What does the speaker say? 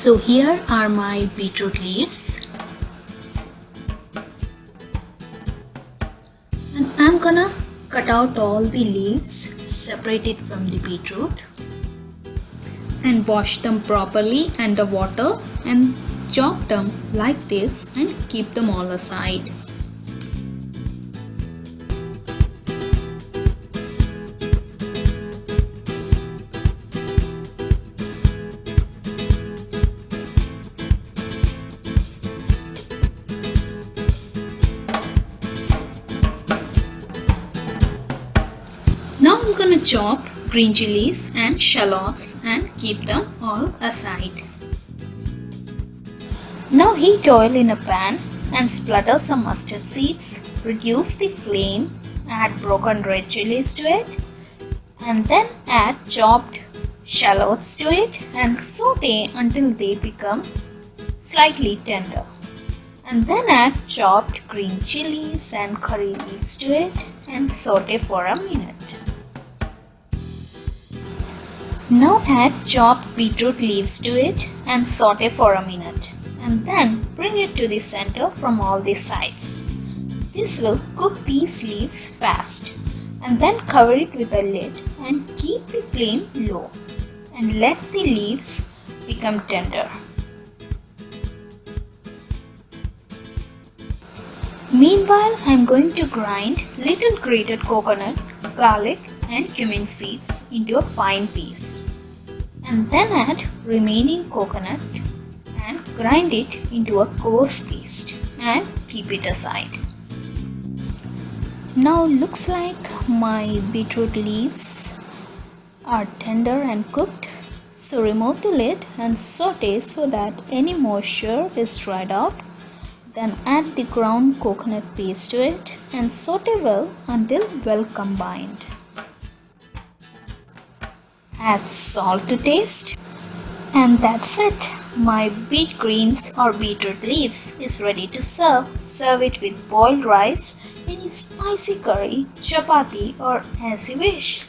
So here are my beetroot leaves, and I'm gonna cut out all the leaves, separate it from the beetroot, and wash them properly under water and chop them like this and keep them all aside. Now I'm gonna chop green chilies and shallots and keep them all aside. Now heat oil in a pan and splatter some mustard seeds. Reduce the flame, add broken red chilies to it, and then add chopped shallots to it and saute until they become slightly tender. And then add chopped green chilies and curry leaves to it and saute for a minute. Now add chopped beetroot leaves to it and saute for a minute, and then bring it to the center from all the sides. This will cook these leaves fast, and then cover it with a lid and keep the flame low and let the leaves become tender. Meanwhile, I am going to grind little grated coconut, garlic and cumin seeds into a fine paste, and then add remaining coconut and grind it into a coarse paste and keep it aside. Now looks like my beetroot leaves are tender and cooked, so remove the lid and saute so that any moisture is dried out. Then add the ground coconut paste to it and saute well until well combined. Add salt to taste, and that's it. My beet greens or beetroot leaves is ready to serve. Serve it with boiled rice, any spicy curry, chapati or as you wish.